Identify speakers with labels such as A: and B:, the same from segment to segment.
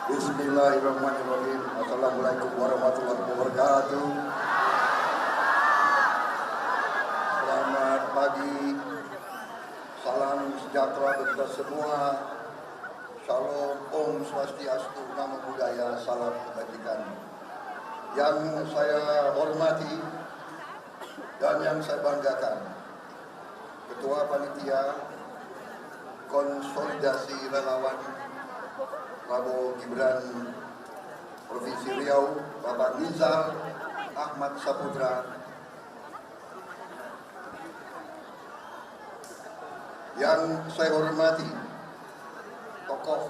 A: Bismillahirrahmanirrahim. Assalamualaikum warahmatullahi wabarakatuh. Selamat pagi. Salam sejahtera bagi kita semua. Shalom, Om Swastiastu, Namo Buddhaya, salam kebajikan. Yang saya hormati dan yang saya banggakan, Ketua Panitia Konsolidasi Relawan Prabowo Gibran Provinsi Riau, Bapak Nizar Ahmad Saputra, yang saya hormati tokoh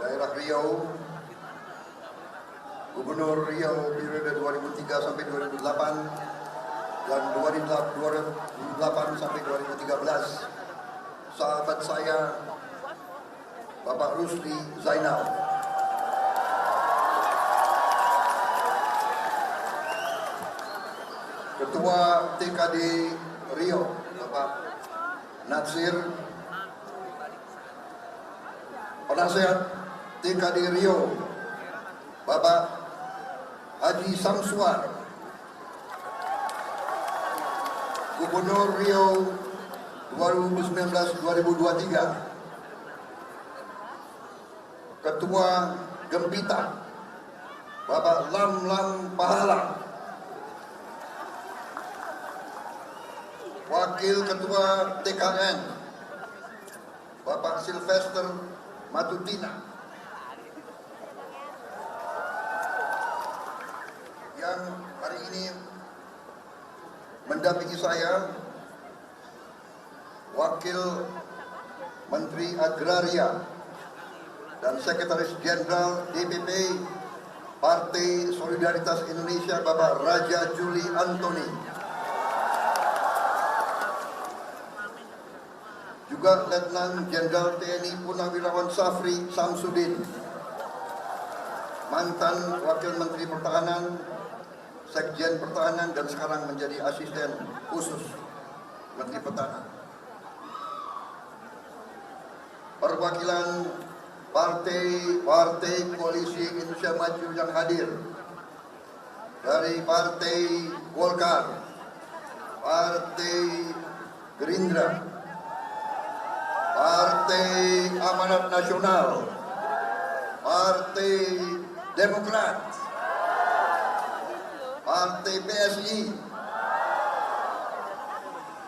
A: daerah Riau, Gubernur Riau periode 2003 sampai 2008 dan 2008 sampai 2013, sahabat saya Bapak Rusli Zainal, Ketua TKD Riau Bapak Natsir, Penasehat TKD Riau Bapak Haji Samsuar, Gubernur Riau 2019-2023, Ketua Gempita Bapak Lam Pahala, Wakil Ketua TKN Bapak Sylvester Matutina, yang hari ini mendampingi saya, Wakil Menteri Agraria dan Sekretaris Jenderal DPP Partai Solidaritas Indonesia Bapak Raja Juli Antoni, juga Letnan Jenderal TNI Purnawirawan Safri Samsudin, mantan Wakil Menteri Pertahanan, Sekjen Pertahanan dan sekarang menjadi Asisten Khusus Menteri Pertahanan, perwakilan partai Koalisi Indonesia Maju yang hadir dari Partai Golkar, Partai Gerindra, Partai Amanat Nasional, Partai Demokrat, Partai PSI,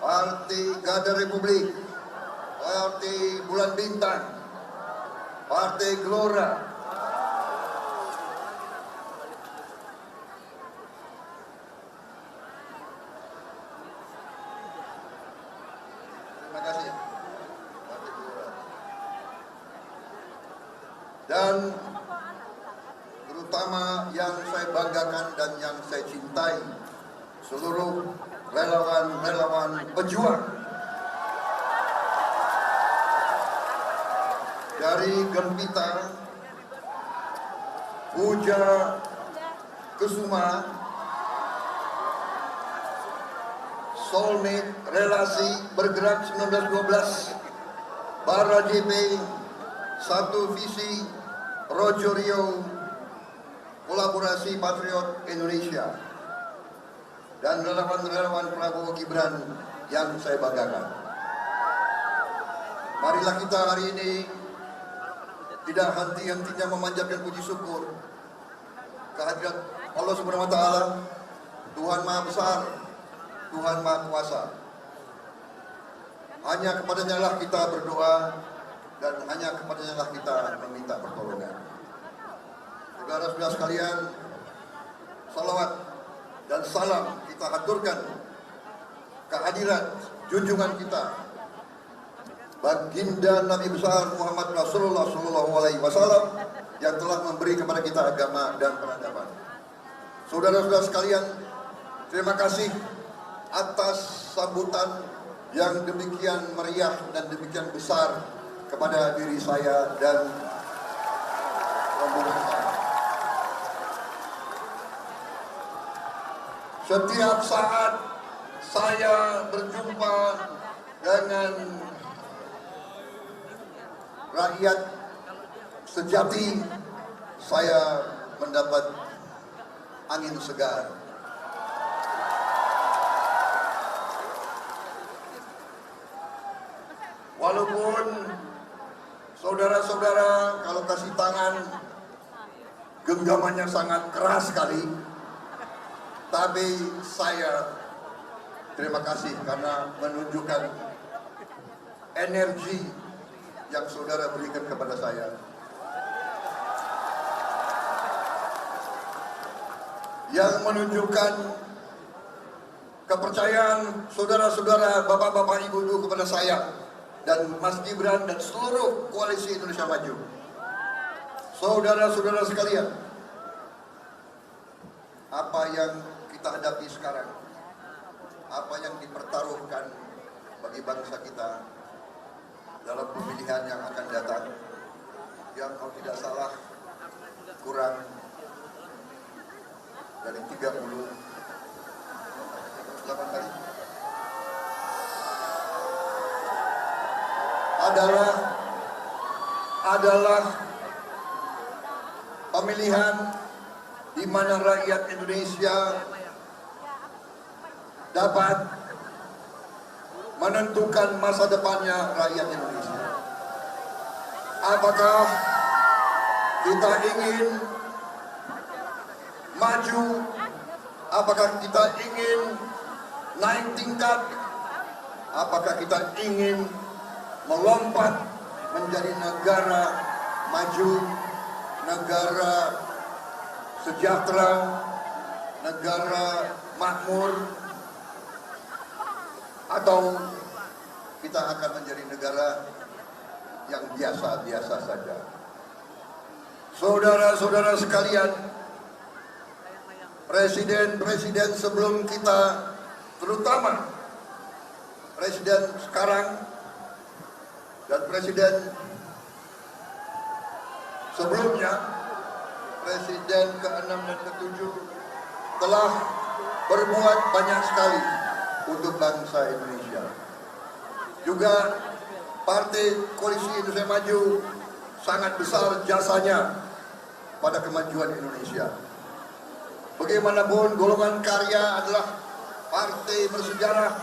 A: Partai Garda Republik, Partai Bulan Bintang, Partai Gelora, terima kasih, Partai Gelora, dan terutama yang saya banggakan dan yang saya cintai, seluruh relawan-relawan pejuang dari Gempita, Puja Kesuma, Soulmate Relasi Bergerak 1912, Bara JP, Satu Visi, Projo Riau, Kolaborasi Patriot Indonesia, dan relawan-relawan Prabowo Gibran yang saya banggakan. Marilah kita hari ini tidak henti-hentinya memanjatkan puji syukur kehadirat Allah Subhanahu wa Ta'ala, Tuhan Maha Besar, Tuhan Maha Kuasa. Hanya kepadanya lah kita berdoa dan hanya kepadanya lah kita meminta pertolongan. Saudara-saudara sekalian, salawat dan salam kita haturkan kehadirat junjungan kita Baginda Nabi besar Muhammad Rasulullah SAW yang telah memberi kepada kita agama dan peradaban. Saudara-saudara sekalian, terima kasih atas sambutan yang demikian meriah dan demikian besar kepada diri saya dan rombongan saya. Setiap saat saya berjumpa dengan rakyat sejati saya mendapat angin segar. Walaupun saudara-saudara kalau kasih tangan genggamannya sangat keras sekali, tapi saya terima kasih karena menunjukkan energi yang saudara berikan kepada saya. Yang menunjukkan kepercayaan saudara-saudara, bapak-bapak, ibu-ibu kepada saya dan Mas Gibran dan seluruh koalisi Indonesia Maju. Saudara-saudara sekalian, apa yang kita hadapi sekarang, apa yang dipertaruhkan bagi bangsa kita dalam pemilihan yang akan datang, yang kalau tidak salah kurang dari 38 kali adalah pemilihan di mana rakyat Indonesia dapat menentukan masa depannya rakyat Indonesia. Apakah kita ingin maju? Apakah kita ingin naik tingkat? Apakah kita ingin melompat menjadi negara maju, negara sejahtera, negara makmur, atau kita akan menjadi negara yang biasa-biasa saja? Saudara-saudara sekalian, presiden-presiden sebelum kita, terutama presiden sekarang dan presiden sebelumnya, presiden ke-6 dan ke-7 telah berbuat banyak sekali untuk bangsa Indonesia. Juga Partai Koalisi Indonesia Maju sangat besar jasanya pada kemajuan Indonesia. Bagaimanapun, golongan karya adalah partai bersejarah,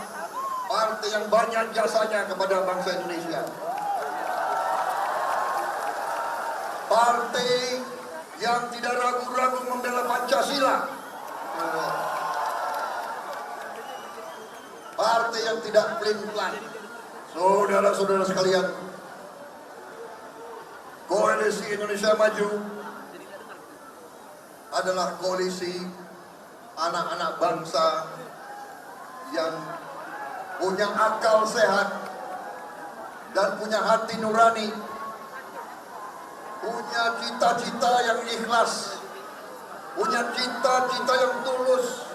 A: partai yang banyak jasanya kepada bangsa Indonesia. Partai yang tidak ragu-ragu membela Pancasila. Partai yang tidak pelin-pelan. Saudara-saudara sekalian, Koalisi Indonesia Maju adalah koalisi anak-anak bangsa yang punya akal sehat dan punya hati nurani, punya cita-cita yang ikhlas, punya cita-cita yang tulus,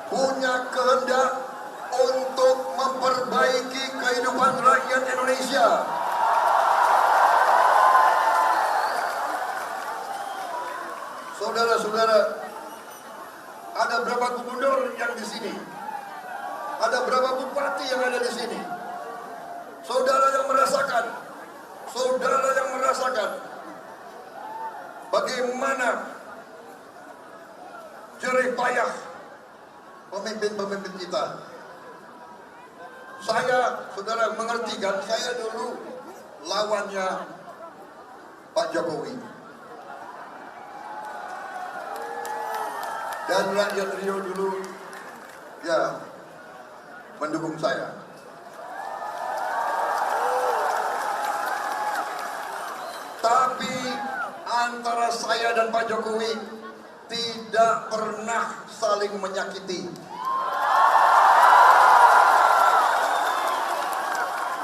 A: punya kehendak untuk memperbaiki kehidupan rakyat Indonesia. Saudara-saudara, ada berapa gubernur yang di sini? Ada berapa bupati yang ada di sini? Saudara yang merasakan bagaimana jerih payah pemimpin-pemimpin kita. Saya, saudara mengerti kan, saya dulu lawannya Pak Jokowi. Dan rakyat Riau dulu ya mendukung saya. Tapi antara saya dan Pak Jokowi tidak pernah saling menyakiti.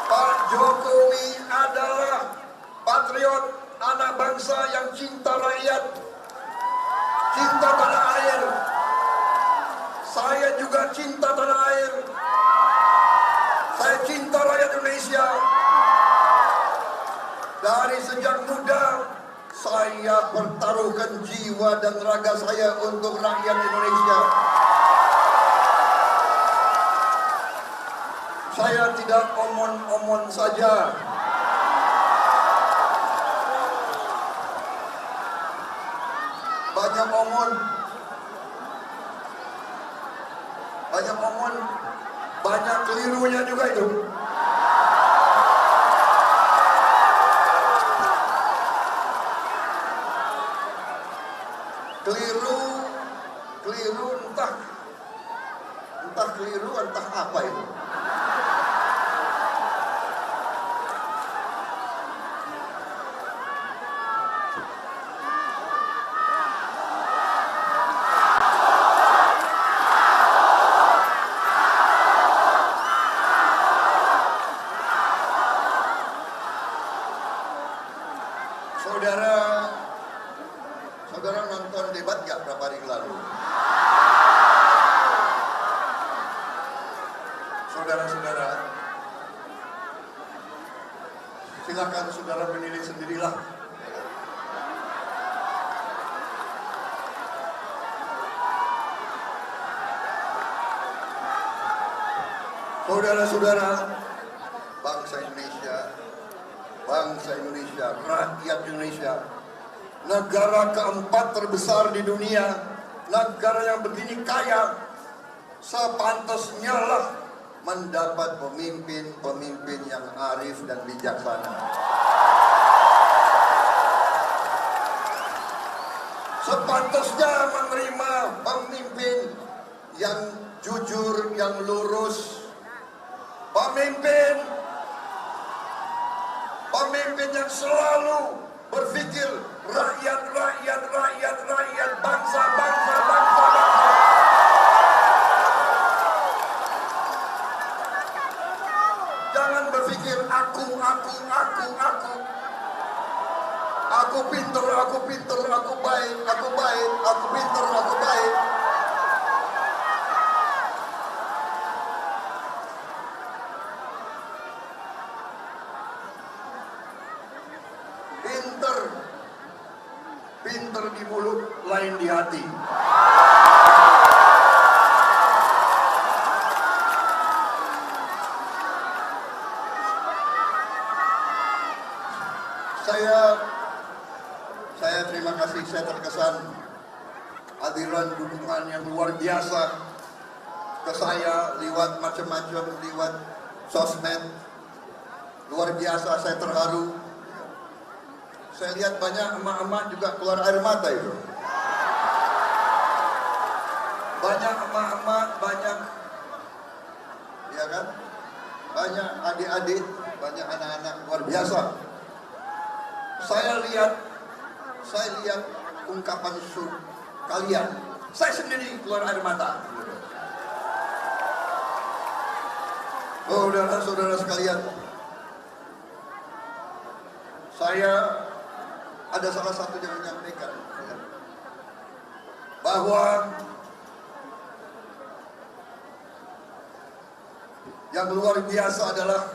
A: Pak Jokowi adalah patriot, anak bangsa yang cinta rakyat, cinta tanah air. Saya juga cinta tanah air. Saya cinta rakyat Indonesia. Dari sejak muda saya pertaruhkan jiwa dan raga saya untuk rakyat Indonesia. Saya tidak omon-omon saja. banyak omon, banyak kelirunya juga itu. Keliru entah keliru entah apa itu. Saudara nonton debat gak berapa hari lalu? Saudara-saudara, silakan saudara menilai sendirilah. Saudara-saudara, bangsa Indonesia, rakyat Indonesia, negara keempat terbesar di dunia, negara yang begini kaya, sepantasnya lah mendapat pemimpin yang arif dan bijaksana. Sepantasnya menerima pemimpin yang jujur, yang lurus, pemimpin yang selalu berpikir rakyat, bangsa. Jangan berpikir aku. Aku pinter, aku baik, aku pinter, aku baik. Pinter di mulut, lain di hati. Saya terima kasih, saya terkesan hadiran dukungan yang luar biasa ke saya lewat macam-macam, lewat sosmed. Luar biasa, saya terharu. Saya lihat banyak emak-emak juga keluar air mata itu. Banyak emak-emak, ya kan? Banyak adik-adik, banyak anak-anak, luar biasa. Saya lihat ungkapan kalian. Saya sendiri keluar air mata. Saudara-saudara sekalian, saya ada salah satu yang menyampaikan bahwa yang luar biasa adalah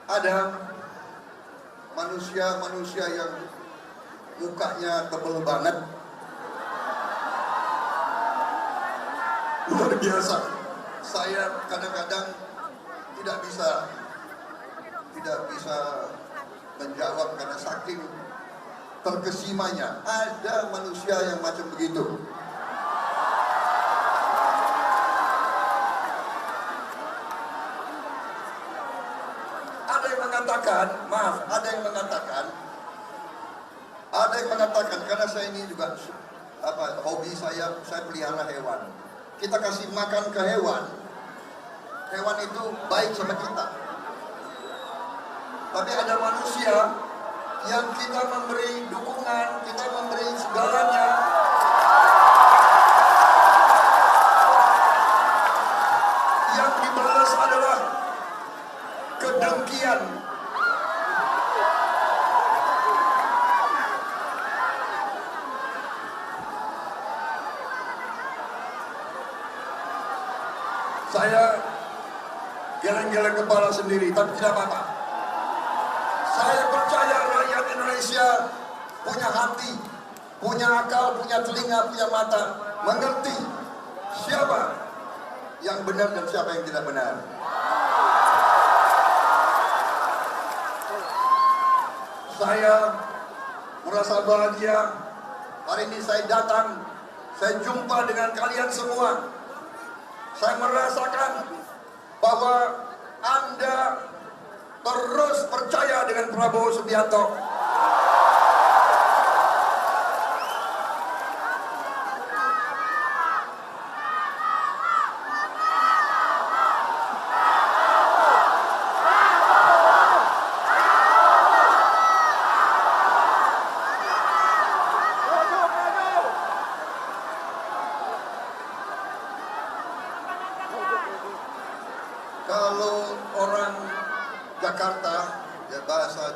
A: ada manusia yang mukanya tebal banget, luar biasa. Saya kadang-kadang tidak bisa menjawab karena saking terkesimanya. Ada manusia yang macam begitu. Ada yang mengatakan karena saya ini juga hobi saya pelihara hewan. Kita kasih makan ke hewan itu baik sama kita. Tapi ada manusia yang kita memberi dukungan, kita memberi segalanya. Yang dibalas adalah kedengkian. Saya geleng-geleng kepala sendiri, tapi tidak apa-apa. Saya percaya rakyat Indonesia punya hati, punya akal, punya telinga, punya mata, mengerti siapa yang benar dan siapa yang tidak benar. merasa bahagia. Hari ini saya datang, saya jumpa dengan kalian semua. Saya merasakan bahwa Anda terus percaya dengan Prabowo Subianto. Kalau orang Jakarta, ya bahasa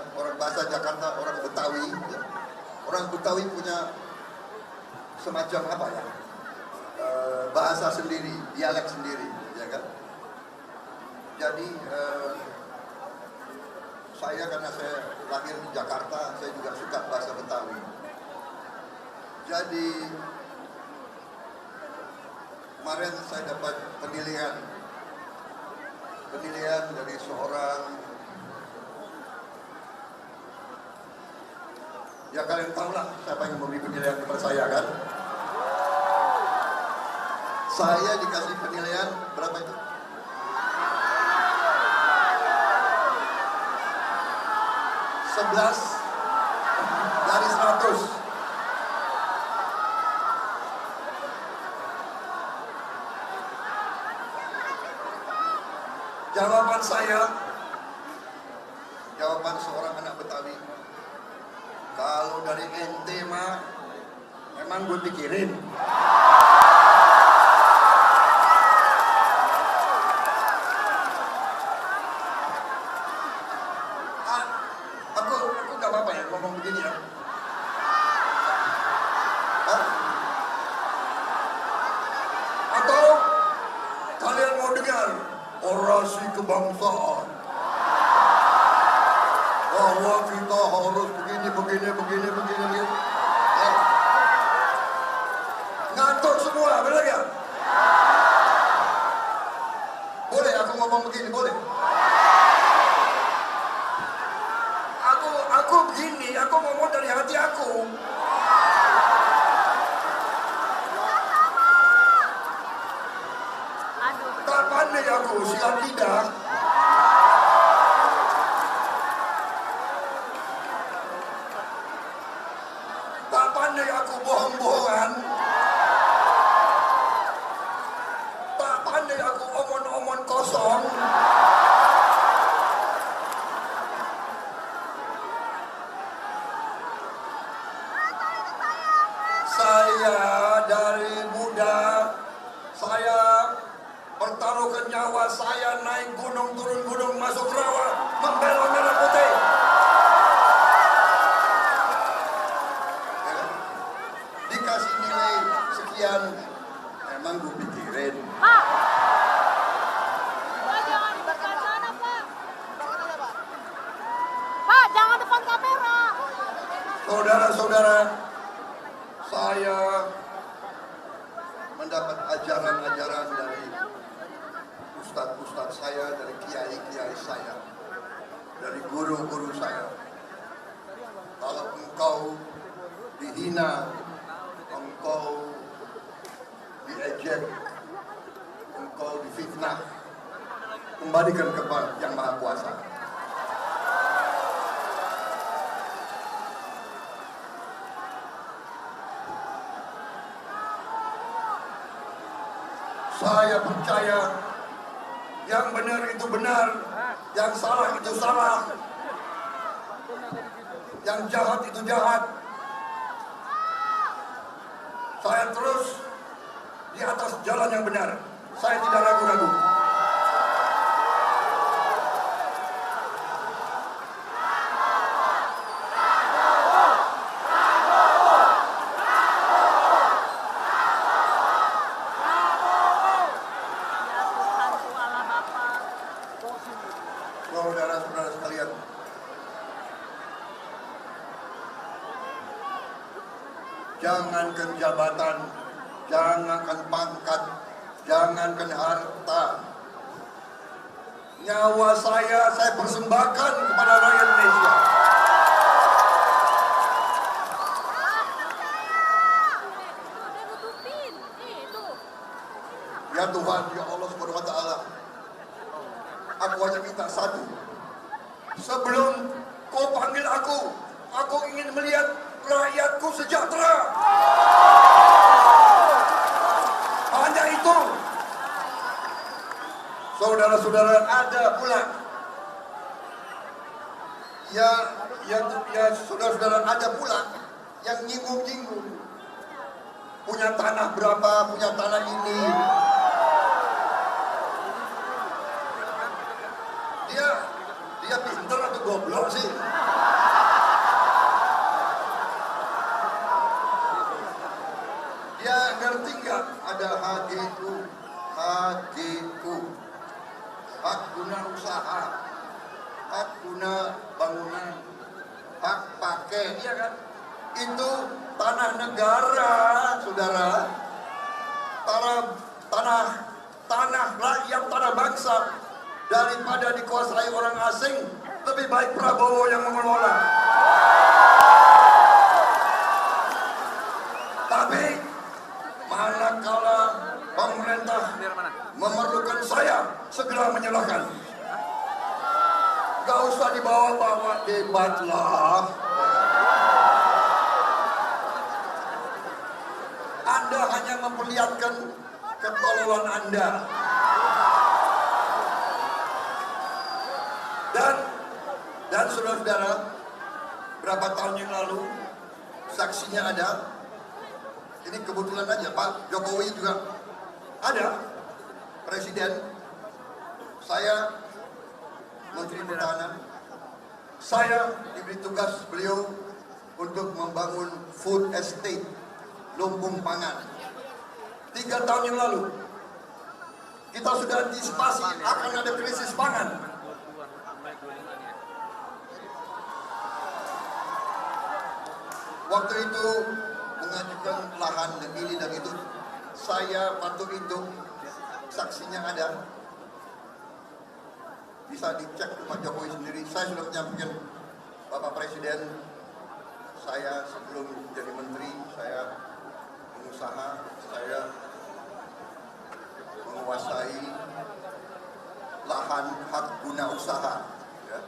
A: Jakarta, orang Betawi, ya. Orang Betawi punya semacam apa ya, bahasa sendiri, dialek sendiri, ya kan? Jadi saya karena saya lahir di Jakarta, saya juga suka bahasa Betawi. Jadi kemarin saya dapat penilaian dari seorang, ya kalian tahu lah siapa yang memberi penilaian kepada saya kan. Saya dikasih penilaian berapa itu? 11 dari 100. Jawaban seorang anak Betawi, kalau dari ente mah emang gue pikirin. Aku gak apa-apa ya ngomong begini ya. Atau kalian mau dengar orasi kebangsaan bahwa kita harus begini. Ya. Ngantuk semua, benar gak? Boleh aku ngomong begini, boleh? Aku begini, aku ngomong dari hati aku. Tak pandai aku silat lidah. Tak pandai aku bohong-bohongan. Tak pandai aku omon-omon kosong. Saya dari muda, saya pertaruhkan nyawa saya, naik gunung, turun gunung, masuk rawa, membela merah putih. Ya, dikasih nilai sekian, emang gue pikirin.
B: Pak, jangan di depan sana, Pak. Pak, jangan depan kamera.
A: Saudara-saudara, saya mendapat ajaran-ajaran dari ustadz-ustadz saya, dari kiai-kiai saya, dari guru-guru saya. Kalau engkau dihina, engkau diejek, engkau difitnah, kembalikan kepada Yang Maha Kuasa. Saya percaya yang benar itu benar, yang salah itu salah, yang jahat itu jahat. Saya terus di atas jalan yang benar. Saya tidak ragu-ragu. Saudara-saudara sekalian, jangankan jabatan, jangankan pangkat, jangankan harta, nyawa saya persembahkan kepada rakyat Indonesia. Aku ingin melihat rakyatku sejahtera. Hanya itu. Saudara-saudara, ada pula ya saudara-saudara, ada pula yang nyinggung-nyinggung. Punya tanah berapa, punya tanah ini. Dia pintar atau goblok sih? Dia ngerti nggak ada HGU, hak guna usaha, hak guna bangunan, hak pakai, iya kan? Itu tanah negara, saudara. Tanah rakyat, tanah bangsa. Daripada dikuasai orang asing, lebih baik Prabowo yang mengelola. Tapi manakala pemerintah memerlukan saya, segera menyerahkan. Gak usah dibawa-bawa debat lah. Anda hanya memperlihatkan ketololan Anda. Dan saudara-saudara, berapa tahun yang lalu saksinya ada. Ini kebetulan aja Pak Jokowi juga ada, Presiden. Saya Menteri Pertahanan. Saya diberi tugas beliau untuk membangun food estate, lumbung pangan. 3 tahun yang lalu kita sudah antisipasi akan ada krisis pangan. Waktu itu mengajukan lahan dan ini dan itu, saya patut itu, saksinya ada, bisa dicek Pak Jokowi sendiri. Saya sudah menyampaikan Bapak Presiden, saya sebelum jadi menteri, saya pengusaha, saya menguasai lahan hak guna usaha, ya.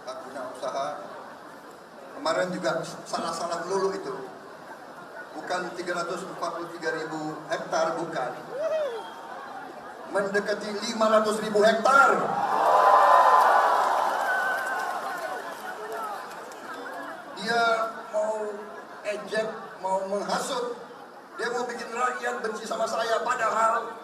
A: Hak guna usaha. Kemarin juga salah-salah melulu itu. Bukan 343.000 hektar, bukan. Mendekati 500.000 hektar. Dia mau ejek, mau menghasut. Dia mau bikin rakyat benci sama saya. Padahal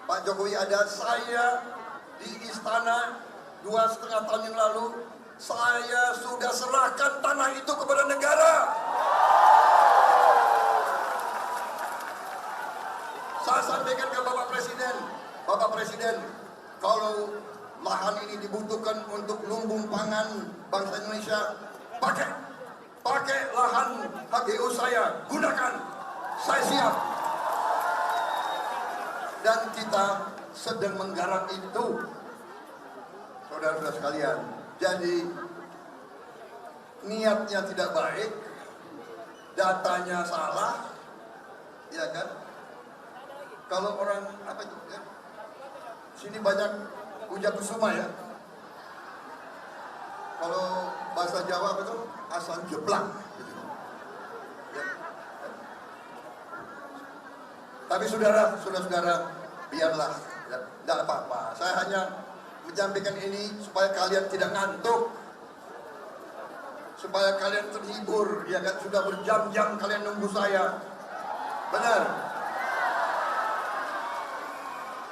A: Pak Jokowi ada, saya di istana 2,5 tahun yang lalu, saya sudah serahkan tanah itu kepada negara. Saya sampaikan ke Bapak Presiden, kalau lahan ini dibutuhkan untuk lumbung pangan bangsa Indonesia, pakai lahan HGU saya, gunakan, saya siap. Dan kita sedang menggarap itu, saudara-saudara sekalian. Jadi niatnya tidak baik, datanya salah, ya kan? Kalau orang apa itu? Ya? Sini banyak uja kusuma ya. Kalau bahasa Jawa apa itu? Asal jeblak. Gitu. Ya. Tapi saudara-saudara, biarlah, tidak apa-apa. Saya hanya menyampaikan ini supaya kalian tidak ngantuk, supaya kalian terhibur. Ya kan, sudah berjam-jam kalian nunggu saya, benar.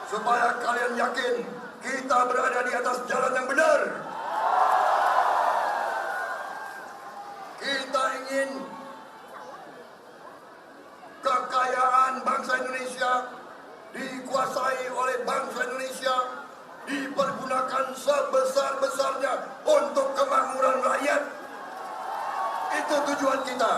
A: Supaya kalian yakin kita berada di atas jalan yang benar. Kita ingin kekayaan bangsa Indonesia dikuasai oleh bangsa Indonesia, dipergunakan sebesar-besarnya untuk kemakmuran rakyat. Itu tujuan kita,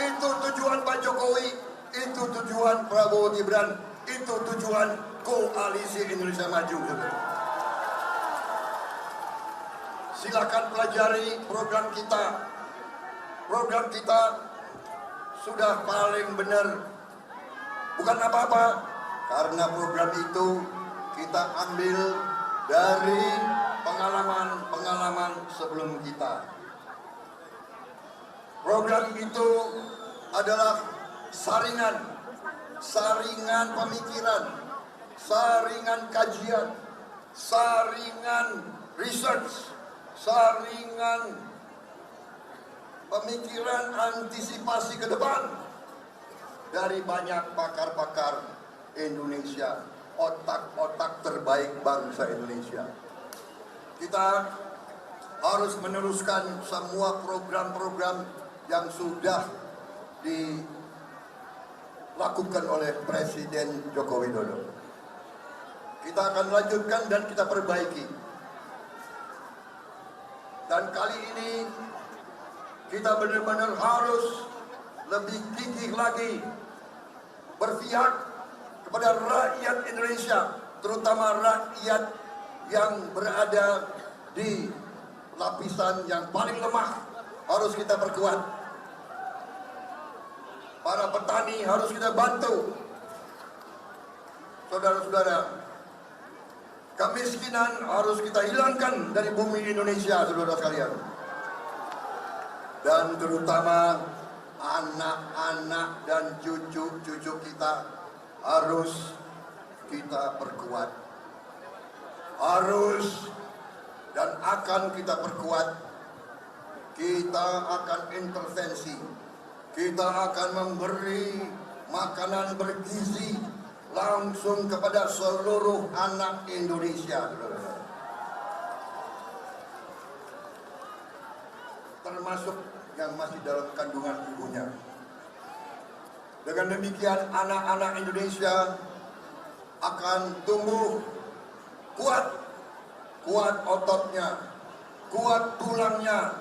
A: itu tujuan Pak Jokowi, itu tujuan Prabowo Gibran, itu tujuan Koalisi Indonesia Maju. Silakan pelajari program kita. Program kita sudah paling benar, bukan apa-apa, karena program itu kita ambil dari pengalaman-pengalaman sebelum kita. Program itu adalah saringan pemikiran, saringan kajian, saringan research, saringan pemikiran antisipasi ke depan dari banyak pakar-pakar Indonesia, otak-otak terbaik bangsa Indonesia. Kita harus meneruskan semua program-program yang sudah dilakukan oleh Presiden Joko Widodo. Kita akan lanjutkan dan kita perbaiki. Dan kali ini kita benar-benar harus lebih gigih lagi berpihak kepada rakyat Indonesia, terutama rakyat yang berada di lapisan yang paling lemah. Harus kita perkuat. Para petani harus kita bantu. Saudara-saudara, kemiskinan harus kita hilangkan dari bumi Indonesia, saudara sekalian. Dan terutama anak-anak dan cucu-cucu kita harus kita perkuat. Harus dan akan kita perkuat. Kita akan intervensi. Kita akan memberi makanan bergizi langsung kepada seluruh anak Indonesia, termasuk yang masih dalam kandungan ibunya. Dengan demikian anak-anak Indonesia akan tumbuh kuat, kuat ototnya, kuat tulangnya,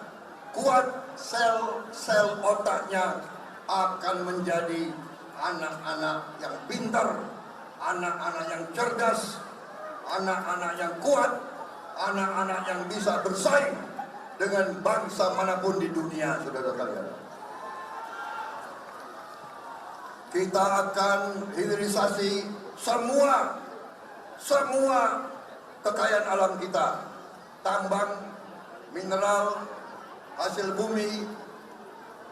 A: kuat sel-sel otaknya, akan menjadi anak-anak yang pintar, anak-anak yang cerdas, anak-anak yang kuat, anak-anak yang bisa bersaing dengan bangsa manapun di dunia, saudara kalian. Kita akan hilirisasi semua kekayaan alam kita, tambang, mineral, hasil bumi,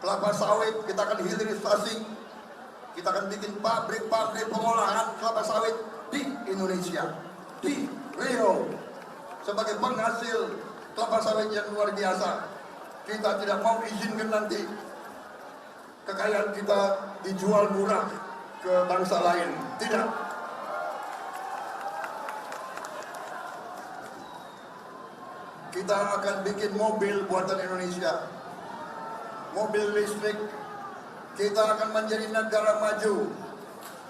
A: kelapa sawit. Kita akan hilirisasi. Kita akan bikin pabrik-pabrik pengolahan kelapa sawit di Indonesia, di Riau, sebagai penghasil kelapa sawit yang luar biasa. Kita tidak mau izinkan nanti kekayaan kita dijual murah ke bangsa lain. Tidak. Kita akan bikin mobil buatan Indonesia, mobil listrik. Kita akan menjadi negara maju,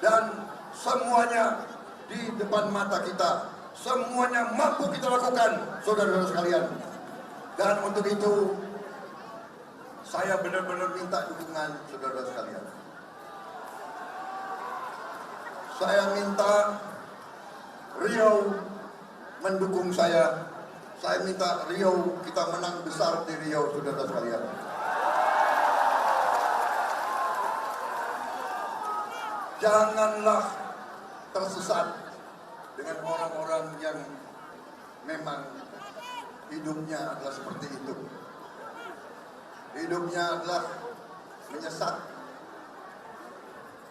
A: dan semuanya di depan mata kita, semuanya mampu kita lakukan, saudara-saudara sekalian. Dan untuk itu saya benar-benar minta dukungan saudara sekalian. Saya minta Riau mendukung saya. Saya minta Riau, kita menang besar di Riau, saudara sekalian. Janganlah tersesat dengan orang-orang yang memang hidupnya adalah seperti itu. Hidupnya adalah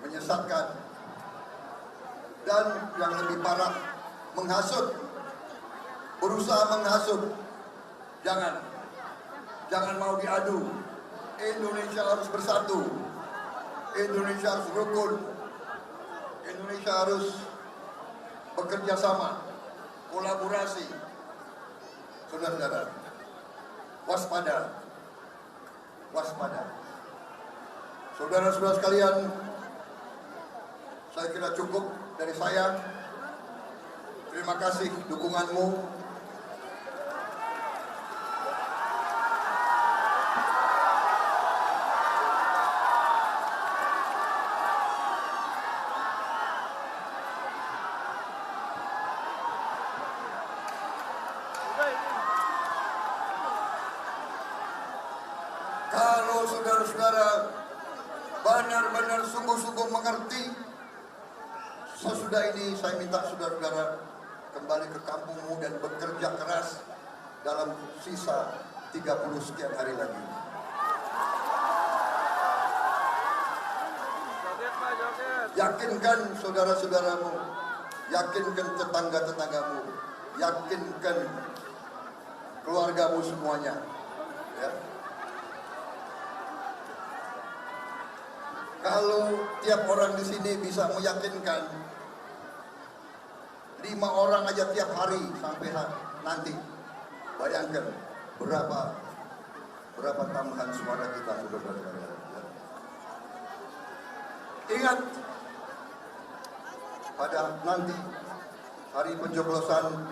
A: menyesatkan, dan yang lebih parah, menghasut, berusaha menghasut. Jangan mau diadu. Indonesia harus bersatu. Indonesia harus rukun. Indonesia harus bekerja sama, kolaborasi. Saudara-saudara, waspada. Saudara-saudara sekalian, saya kira cukup dari saya. Terima kasih dukunganmu. Kalau saudara-saudara benar-benar sungguh-sungguh mengerti, sesudah ini saya minta saudara-saudara kembali ke kampungmu dan bekerja keras dalam sisa 30 sekian hari lagi. Yakinkan saudara-saudaramu, yakinkan tetangga-tetanggamu, yakinkan keluargamu semuanya. Ya. Kalau tiap orang di sini bisa meyakinkan 5 orang aja tiap hari sampai nanti, bayangkan berapa tambahan suara kita, saudara-saudara. Ya. Ingat, pada nanti hari pencoblosan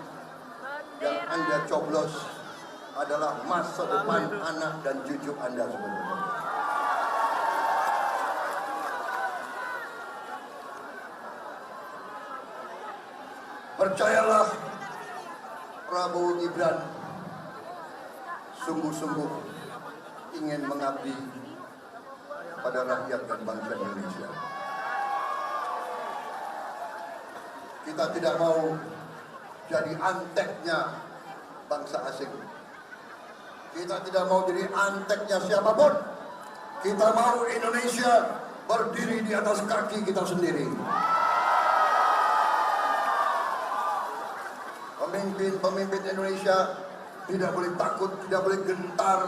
A: yang Anda coblos adalah masa depan anak dan cucu Anda, saudara-saudara. Percayalah, Prabowo Gibran sungguh-sungguh ingin mengabdi pada rakyat dan bangsa Indonesia. Kita tidak mau jadi anteknya bangsa asing. Kita tidak mau jadi anteknya siapapun. Kita mau Indonesia berdiri di atas kaki kita sendiri. Pemimpin Indonesia tidak boleh takut, tidak boleh gentar,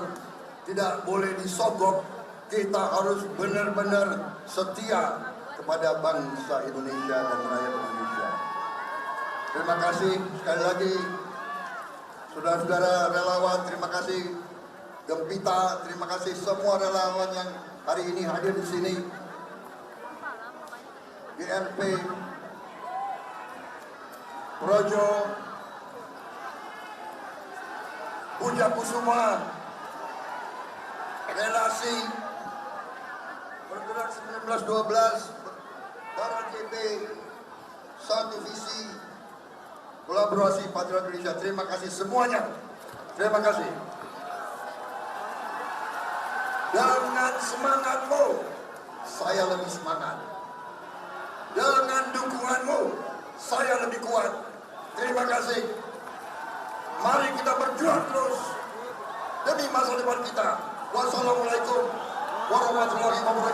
A: tidak boleh disogok. Kita harus benar-benar setia kepada bangsa Indonesia dan rakyat Indonesia. Terima kasih sekali lagi saudara-saudara relawan, terima kasih Gempita, terima kasih semua relawan yang hari ini hadir di sini. GRP, Projo, Puja Kusuma, Relasi, Bergerak 1912, Barat JP, Satu Visi, Kolaborasi Patriot Indonesia. Terima kasih semuanya. Terima kasih. Dengan semangatmu, saya lebih semangat. Dengan dukunganmu, saya lebih kuat. Terima kasih. Mari kita berjuang terus demi masa depan kita. Wassalamualaikum warahmatullahi wabarakatuh.